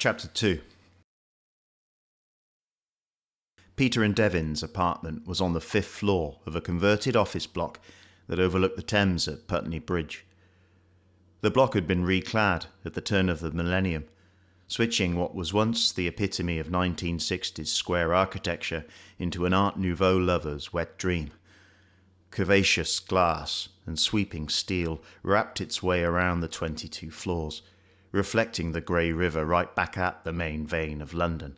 Chapter 2. Peter and Devin's apartment was on the 5th floor of a converted office block that overlooked the Thames at Putney Bridge. The block had been reclad at the turn of the millennium, switching what was once the epitome of 1960s square architecture into an Art Nouveau lover's wet dream. Curvaceous glass and sweeping steel wrapped its way around the 22 floors, reflecting the grey river right back at the main vein of London.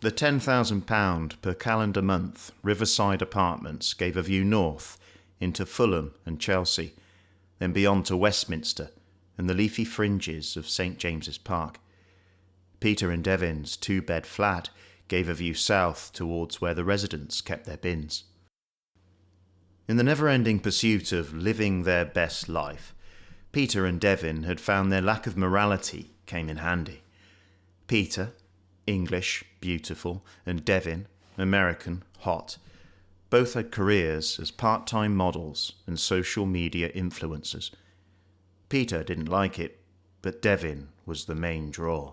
The £10,000 per calendar month riverside apartments gave a view north into Fulham and Chelsea, then beyond to Westminster and the leafy fringes of St James's Park. Peter and Devin's 2-bed flat gave a view south towards where the residents kept their bins. In the never-ending pursuit of living their best life, Peter and Devin had found their lack of morality came in handy. Peter, English, beautiful, and Devin, American, hot, both had careers as part-time models and social media influencers. Peter didn't like it, but Devin was the main draw.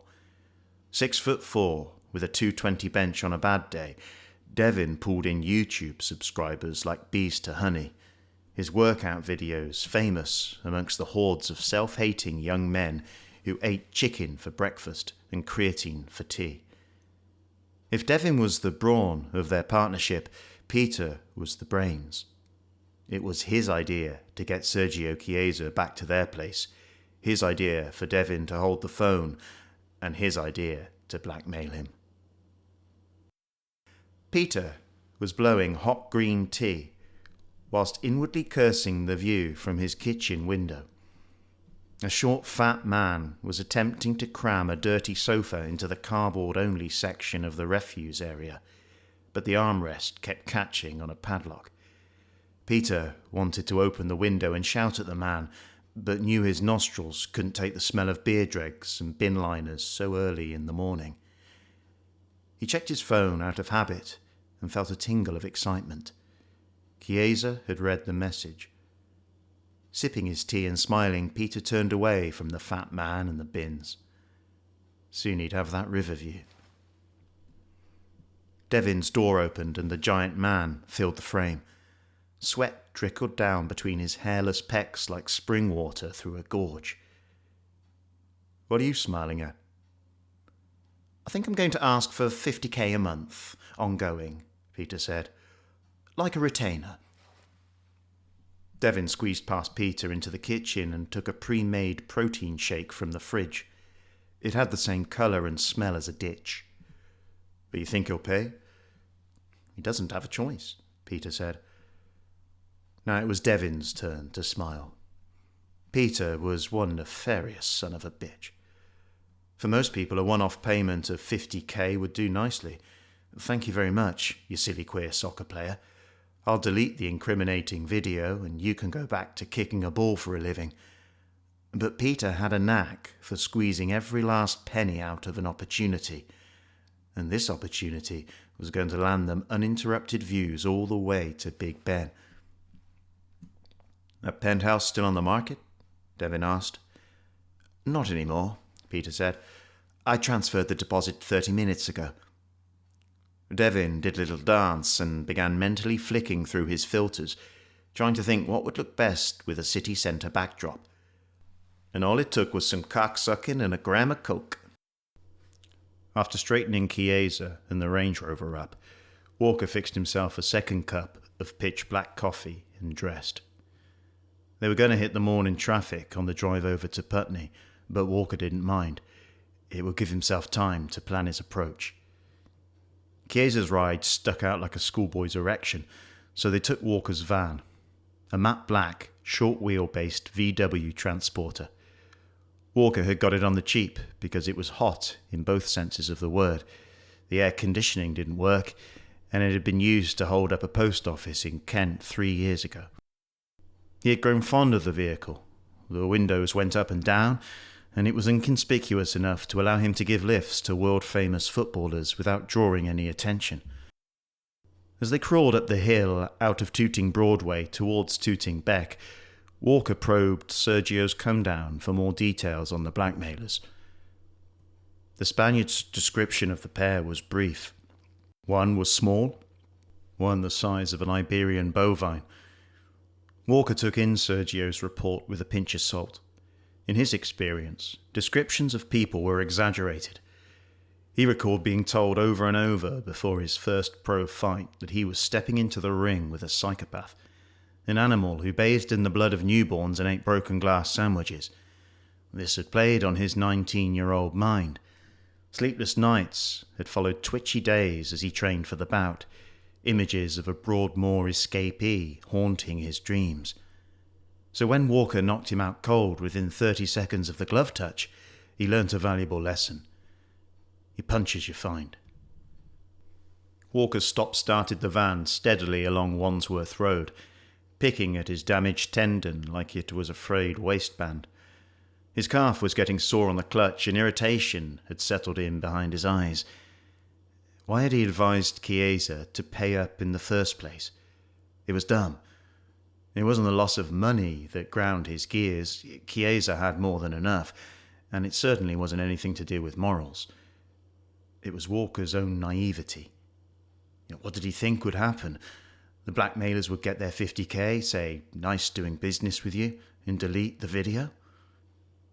6'4", with a 220 bench on a bad day, Devin pulled in YouTube subscribers like bees to honey, his workout videos famous amongst the hordes of self-hating young men who ate chicken for breakfast and creatine for tea. If Devin was the brawn of their partnership, Peter was the brains. It was his idea to get Sergio Chiesa back to their place, his idea for Devin to hold the phone, and his idea to blackmail him. Peter was blowing hot green tea, whilst inwardly cursing the view from his kitchen window. A short, fat man was attempting to cram a dirty sofa into the cardboard-only section of the refuse area, but the armrest kept catching on a padlock. Peter wanted to open the window and shout at the man, but knew his nostrils couldn't take the smell of beer dregs and bin liners so early in the morning. He checked his phone out of habit and felt a tingle of excitement. Chiesa had read the message. Sipping his tea and smiling, Peter turned away from the fat man and the bins. Soon he'd have that river view. Devin's door opened and the giant man filled the frame. Sweat trickled down between his hairless pecs like spring water through a gorge. "What are you smiling at?" "I think I'm going to ask for 50k a month, ongoing," Peter said. "Like a retainer." Devin squeezed past Peter into the kitchen and took a pre-made protein shake from the fridge. It had the same colour and smell as a ditch. "But you think he'll pay?" "He doesn't have a choice," Peter said. Now it was Devin's turn to smile. Peter was one nefarious son of a bitch. For most people, a one-off payment of 50k would do nicely. "Thank you very much, you silly queer soccer player. I'll delete the incriminating video and you can go back to kicking a ball for a living." But Peter had a knack for squeezing every last penny out of an opportunity, and this opportunity was going to land them uninterrupted views all the way to Big Ben. "That penthouse still on the market?" Devin asked. "Not anymore," Peter said. "I transferred the deposit 30 minutes ago." Devin did a little dance and began mentally flicking through his filters, trying to think what would look best with a city centre backdrop. And all it took was some cocksucking and a gram of coke. After straightening Chiesa and the Range Rover up, Walker fixed himself a second cup of pitch-black coffee and dressed. They were going to hit the morning traffic on the drive over to Putney, but Walker didn't mind. It would give himself time to plan his approach. Chiesa's ride stuck out like a schoolboy's erection, so they took Walker's van, a matte black, short-wheel-based VW transporter. Walker had got it on the cheap because it was hot in both senses of the word. The air conditioning didn't work, and it had been used to hold up a post office in Kent 3 years ago. He had grown fond of the vehicle. The windows went up and down, and it was inconspicuous enough to allow him to give lifts to world-famous footballers without drawing any attention. As they crawled up the hill out of Tooting Broadway towards Tooting Beck, Walker probed Sergio's come-down for more details on the blackmailers. The Spaniard's description of the pair was brief. One was small, one the size of an Iberian bovine. Walker took in Sergio's report with a pinch of salt. In his experience, descriptions of people were exaggerated. He recalled being told over and over before his first pro fight that he was stepping into the ring with a psychopath, an animal who bathed in the blood of newborns and ate broken glass sandwiches. This had played on his 19-year-old mind. Sleepless nights had followed twitchy days as he trained for the bout, images of a Broadmoor escapee haunting his dreams. So when Walker knocked him out cold within 30 seconds of the glove touch, he learnt a valuable lesson. He punches you find. Walker stop-started the van steadily along Wandsworth Road, picking at his damaged tendon like it was a frayed waistband. His calf was getting sore on the clutch, and irritation had settled in behind his eyes. Why had he advised Chiesa to pay up in the first place? It was dumb. It wasn't the loss of money that ground his gears. Chiesa had more than enough, and it certainly wasn't anything to do with morals. It was Walker's own naivety. What did he think would happen? The blackmailers would get their 50k, say, "Nice doing business with you," and delete the video?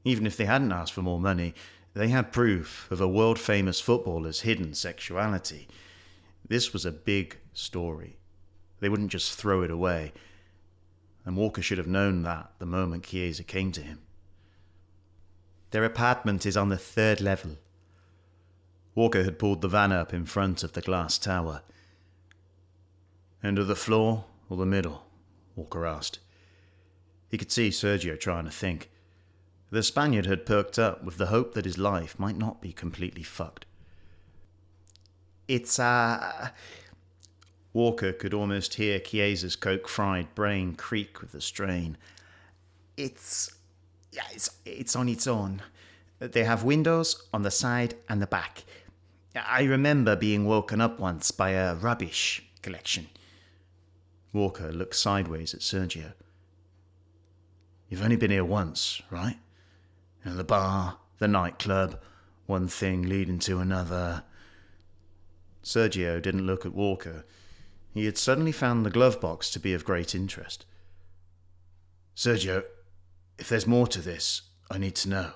Even if they hadn't asked for more money, they had proof of a world-famous footballer's hidden sexuality. This was a big story. They wouldn't just throw it away. And Walker should have known that the moment Chiesa came to him. "Their apartment is on the 3rd level." Walker had pulled the van up in front of the glass tower. "End of the floor or the middle?" Walker asked. He could see Sergio trying to think. The Spaniard had perked up with the hope that his life might not be completely fucked. "It's Walker could almost hear Chiesa's coke-fried brain creak with the strain. It's on its own. They have windows on the side and the back. I remember being woken up once by a rubbish collection." Walker looked sideways at Sergio. "You've only been here once, right? The bar, the nightclub, one thing leading to another." Sergio didn't look at Walker. He had suddenly found the glove box to be of great interest. "Sergio, if there's more to this, I need to know.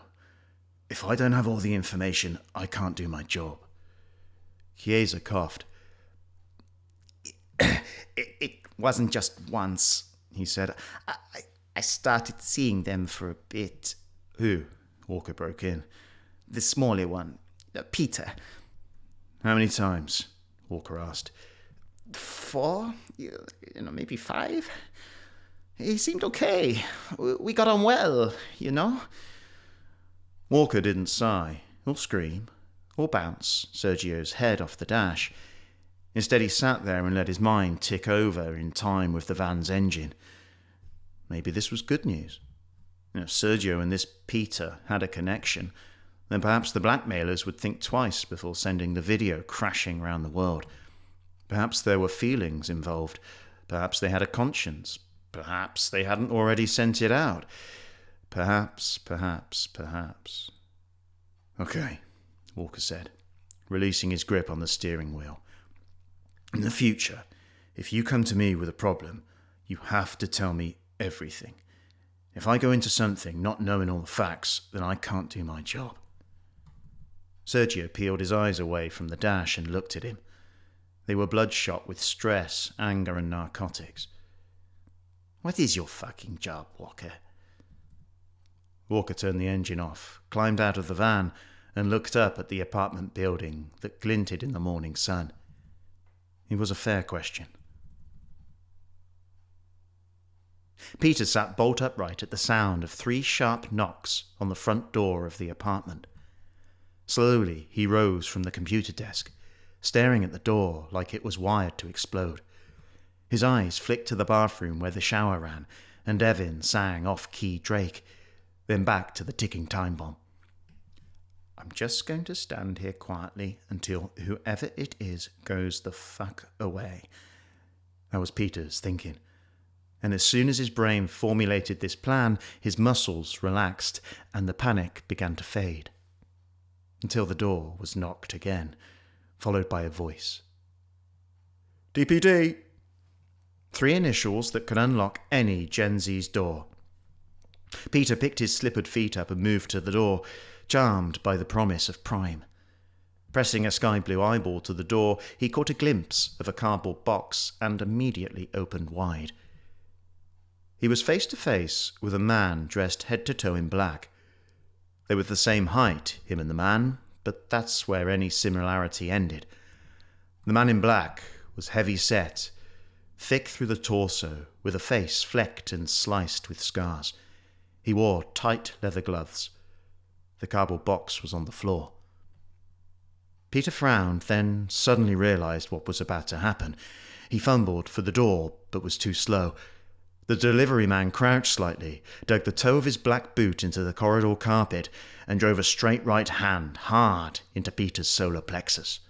If I don't have all the information, I can't do my job." Chiesa coughed. It wasn't just once," he said. I started seeing them for a bit." "Who?" Walker broke in. "The smaller one, Peter." "How many times?" Walker asked. 4, maybe 5. He seemed okay. We got on well, Walker didn't sigh, or scream, or bounce Sergio's head off the dash. Instead, he sat there and let his mind tick over in time with the van's engine. Maybe this was good news. If Sergio and this Peter had a connection, then perhaps the blackmailers would think twice before sending the video crashing around the world. Perhaps there were feelings involved. Perhaps they had a conscience. Perhaps they hadn't already sent it out. Perhaps. "Okay," Walker said, releasing his grip on the steering wheel. "In the future, if you come to me with a problem, you have to tell me everything. If I go into something not knowing all the facts, then I can't do my job." Sergio peeled his eyes away from the dash and looked at him. They were bloodshot with stress, anger, and narcotics. "What is your fucking job, Walker?" Walker turned the engine off, climbed out of the van, and looked up at the apartment building that glinted in the morning sun. It was a fair question. Peter sat bolt upright at the sound of 3 sharp knocks on the front door of the apartment. Slowly he rose from the computer desk, staring at the door like it was wired to explode. His eyes flicked to the bathroom where the shower ran, and Devin sang off-key Drake, then back to the ticking time bomb. "I'm just going to stand here quietly until whoever it is goes the fuck away." That was Peter's thinking. And as soon as his brain formulated this plan, his muscles relaxed and the panic began to fade. until the door was knocked again, followed by a voice. DPD! 3 initials that could unlock any Gen Z's door. Peter picked his slippered feet up and moved to the door, charmed by the promise of Prime. Pressing a sky-blue eyeball to the door, he caught a glimpse of a cardboard box and immediately opened wide. He was face to face with a man dressed head to toe in black. They were the same height, him and the man, but that's where any similarity ended. The man in black was heavy-set, thick through the torso, with a face flecked and sliced with scars. He wore tight leather gloves. The cardboard box was on the floor. Peter frowned, then suddenly realized what was about to happen. He fumbled for the door, but was too slow. The delivery man crouched slightly, dug the toe of his black boot into the corridor carpet, and drove a straight right hand hard into Peter's solar plexus.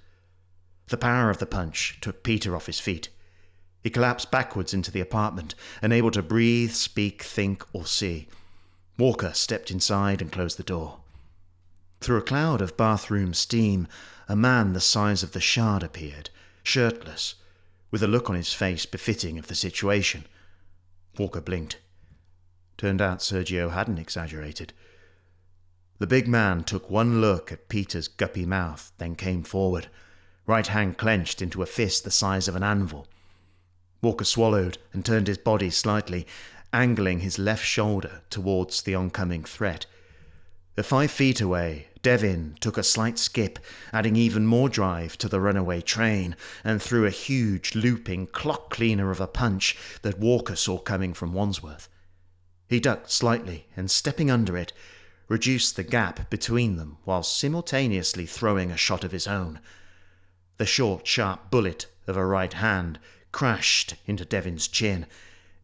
The power of the punch took Peter off his feet. He collapsed backwards into the apartment, unable to breathe, speak, think, or see. Walker stepped inside and closed the door. Through a cloud of bathroom steam, a man the size of the Shard appeared, shirtless, with a look on his face befitting of the situation. Walker blinked. Turned out Sergio hadn't exaggerated. The big man took one look at Peter's guppy mouth, then came forward, right hand clenched into a fist the size of an anvil. Walker swallowed and turned his body slightly, angling his left shoulder towards the oncoming threat. 5 feet away, Devin took a slight skip, adding even more drive to the runaway train, and threw a huge, looping clock cleaner of a punch that Walker saw coming from Wandsworth. He ducked slightly, and stepping under it, reduced the gap between them while simultaneously throwing a shot of his own. The short, sharp bullet of a right hand crashed into Devin's chin,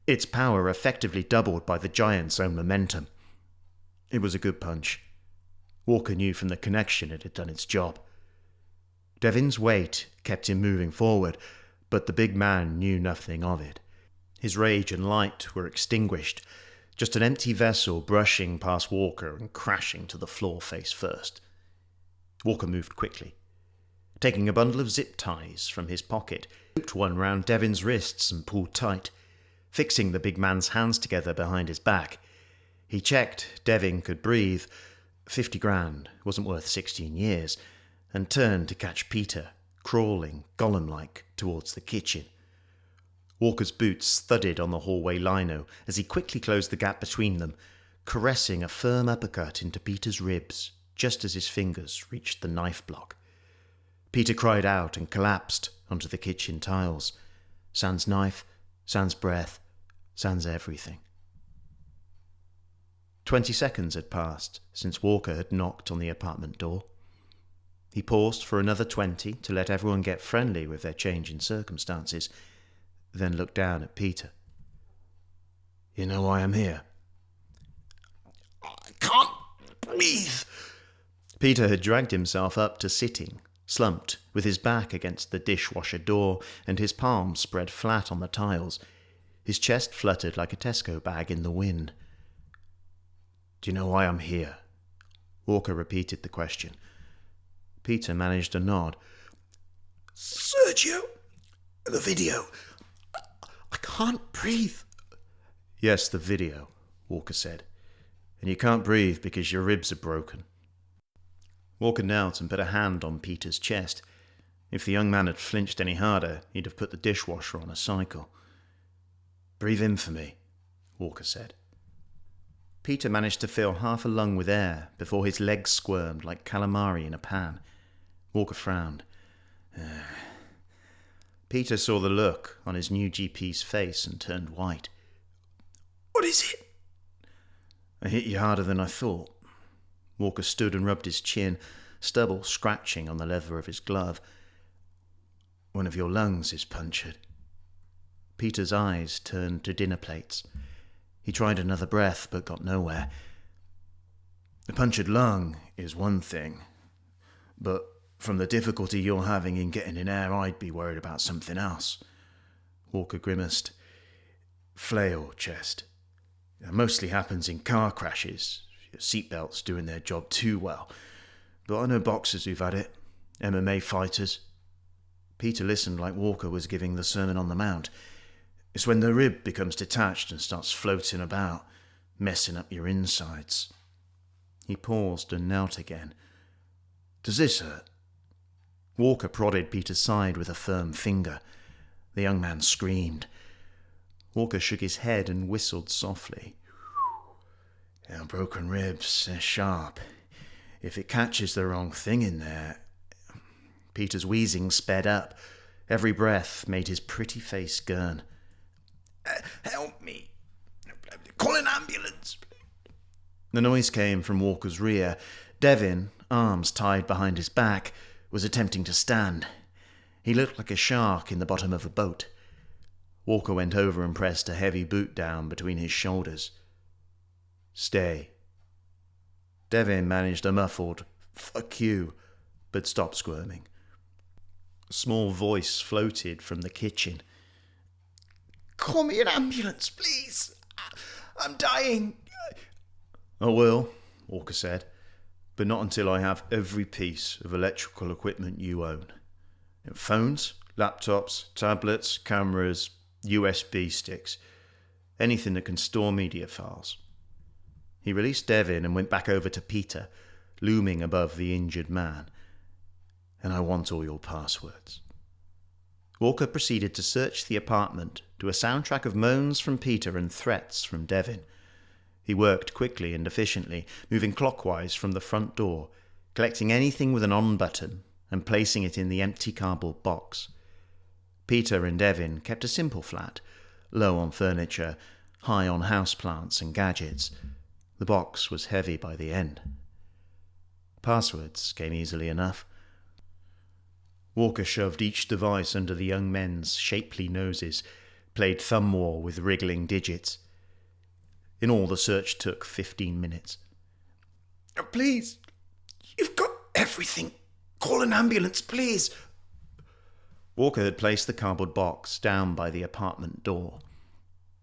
its power effectively doubled by the giant's own momentum. It was a good punch. Walker knew from the connection it had done its job. Devin's weight kept him moving forward, but the big man knew nothing of it. His rage and light were extinguished, just an empty vessel brushing past Walker and crashing to the floor face first. Walker moved quickly. Taking a bundle of zip ties from his pocket, he looped one round Devin's wrists and pulled tight, fixing the big man's hands together behind his back. He checked Devin could breathe. 50 grand wasn't worth 16 years, and turned to catch Peter, crawling, golem-like, towards the kitchen. Walker's boots thudded on the hallway lino as he quickly closed the gap between them, caressing a firm uppercut into Peter's ribs just as his fingers reached the knife block. Peter cried out and collapsed onto the kitchen tiles. Sans knife, sans breath, sans everything. 20 seconds had passed since Walker had knocked on the apartment door. He paused for another 20 to let everyone get friendly with their change in circumstances, then looked down at Peter. You know why I'm here? I can't breathe. Peter had dragged himself up to sitting, slumped, with his back against the dishwasher door and his palms spread flat on the tiles. His chest fluttered like a Tesco bag in the wind. Do you know why I'm here? Walker repeated the question. Peter managed a nod. Sergio, the video. I can't breathe. Yes, the video, Walker said. And you can't breathe because your ribs are broken. Walker knelt and put a hand on Peter's chest. If the young man had flinched any harder, he'd have put the dishwasher on a cycle. Breathe in for me, Walker said. Peter managed to fill half a lung with air before his legs squirmed like calamari in a pan. Walker frowned. Peter saw the look on his new GP's face and turned white. What is it? I hit you harder than I thought. Walker stood and rubbed his chin, stubble scratching on the leather of his glove. One of your lungs is punctured. Peter's eyes turned to dinner plates. He tried another breath, but got nowhere. A punctured lung is one thing, but from the difficulty you're having in getting in air, I'd be worried about something else. Walker grimaced. Flail chest. It mostly happens in car crashes. Your seatbelts doing their job too well. but I know boxers who've had it. MMA fighters. Peter listened like Walker was giving the Sermon on the Mount. It's when the rib becomes detached and starts floating about, messing up your insides. He paused and knelt again. Does this hurt? Walker prodded Peter's side with a firm finger. The young man screamed. Walker shook his head and whistled softly. Now, broken ribs, they're sharp. If it catches the wrong thing in there... Peter's wheezing sped up. Every breath made his pretty face gurn. Help me. Call an ambulance. The noise came from Walker's rear. Devin, arms tied behind his back, was attempting to stand. He looked like a shark in the bottom of a boat. Walker went over and pressed a heavy boot down between his shoulders. Stay. Devin managed a muffled, "Fuck you," but stopped squirming. A small voice floated from the kitchen. Call me an ambulance, please. I'm dying. I will, Walker said, but not until I have every piece of electrical equipment you own. Phones, laptops, tablets, cameras, USB sticks, anything that can store media files. He released Devin and went back over to Peter, looming above the injured man. And I want all your passwords. Walker proceeded to search the apartment to a soundtrack of moans from Peter and threats from Devin. He worked quickly and efficiently, moving clockwise from the front door, collecting anything with an on button and placing it in the empty cardboard box. Peter and Devin kept a simple flat, low on furniture, high on houseplants and gadgets. The box was heavy by the end. Passwords came easily enough. Walker shoved each device under the young men's shapely noses, played thumb war with wriggling digits. In all, the search took 15 minutes. Please, you've got everything. Call an ambulance, please. Walker had placed the cardboard box down by the apartment door.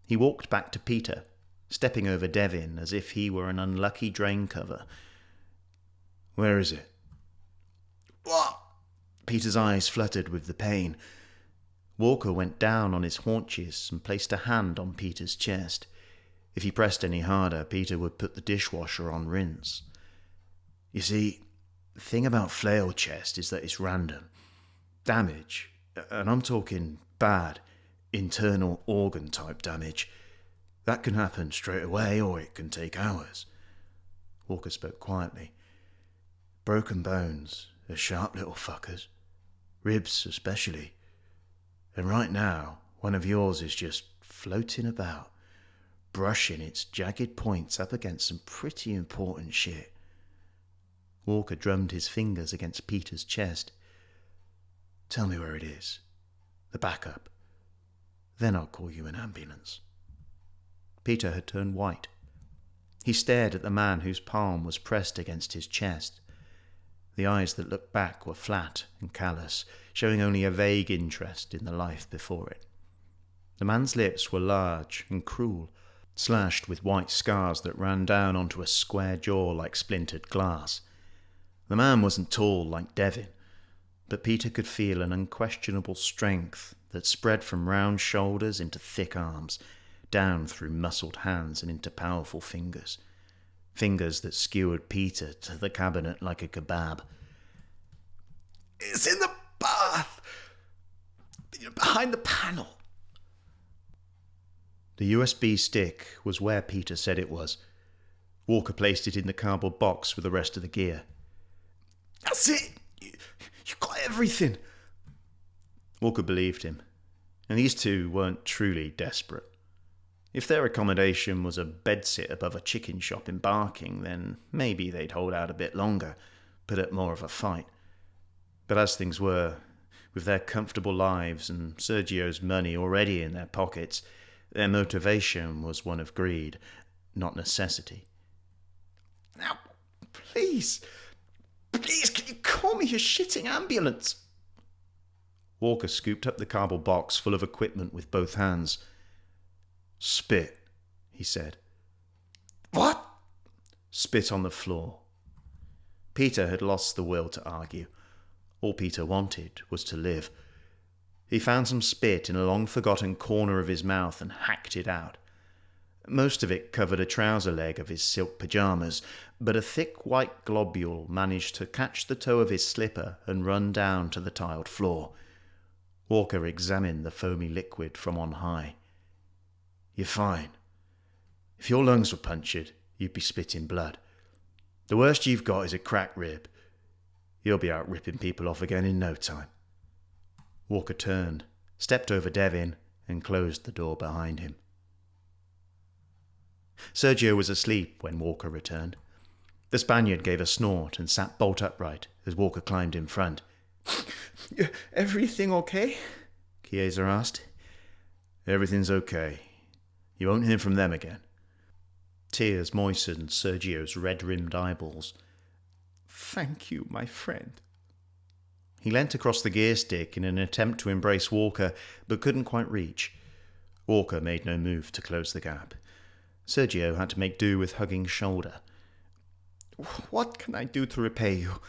He walked back to Peter, stepping over Devin as if he were an unlucky drain cover. Where is it? What? Peter's eyes fluttered with the pain. Walker went down on his haunches and placed a hand on Peter's chest. If he pressed any harder, Peter would put the dishwasher on rinse. You see, the thing about flail chest is that it's random. Damage, and I'm talking bad, internal organ type damage, that can happen straight away or it can take hours. Walker spoke quietly. Broken bones are sharp little fuckers. Ribs especially. And right now, one of yours is just floating about, brushing its jagged points up against some pretty important shit. Walker drummed his fingers against Peter's chest. Tell me where it is. The backup. Then I'll call you an ambulance. Peter had turned white. He stared at the man whose palm was pressed against his chest. The eyes that looked back were flat and callous, showing only a vague interest in the life before it. The man's lips were large and cruel, slashed with white scars that ran down onto a square jaw like splintered glass. The man wasn't tall like Devin, but Peter could feel an unquestionable strength that spread from round shoulders into thick arms, down through muscled hands and into powerful fingers. Fingers that skewered Peter to the cabinet like a kebab. It's in the bath! Behind the panel. The USB stick was where Peter said it was. Walker placed it in the cardboard box with the rest of the gear. That's it! You got everything! Walker believed him, and these two weren't truly desperate. If their accommodation was a bedsit above a chicken shop in Barking, then maybe they'd hold out a bit longer, put up more of a fight. But as things were, with their comfortable lives and Sergio's money already in their pockets, their motivation was one of greed, not necessity. Now, please, can you call me a shitting ambulance? Walker scooped up the cardboard box full of equipment with both hands. Spit, he said. What? Spit on the floor. Peter had lost the will to argue. All Peter wanted was to live. He found some spit in a long-forgotten corner of his mouth and hacked it out. Most of it covered a trouser leg of his silk pyjamas, but a thick white globule managed to catch the toe of his slipper and run down to the tiled floor. Walker examined the foamy liquid from on high. "You're fine. If your lungs were punctured, you'd be spitting blood. The worst you've got is a cracked rib. You'll be out ripping people off again in no time." Walker turned, stepped over Devin, and closed the door behind him. Sergio was asleep when Walker returned. The Spaniard gave a snort and sat bolt upright as Walker climbed in front. "Everything okay?" Chiesa asked. "Everything's okay. You won't hear from them again." Tears moistened Sergio's red-rimmed eyeballs. "Thank you, my friend." He leant across the gear stick in an attempt to embrace Walker, but couldn't quite reach. Walker made no move to close the gap. Sergio had to make do with hugging shoulder. "What can I do to repay you?"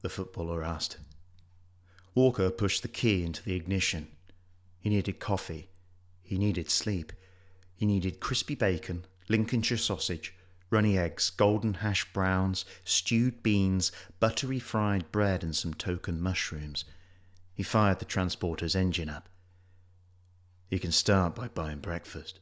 the footballer asked. Walker pushed the key into the ignition. He needed coffee. He needed sleep. He needed crispy bacon, Lincolnshire sausage, runny eggs, golden hash browns, stewed beans, buttery fried bread, and some token mushrooms. He fired the transporter's engine up. "You can start by buying breakfast."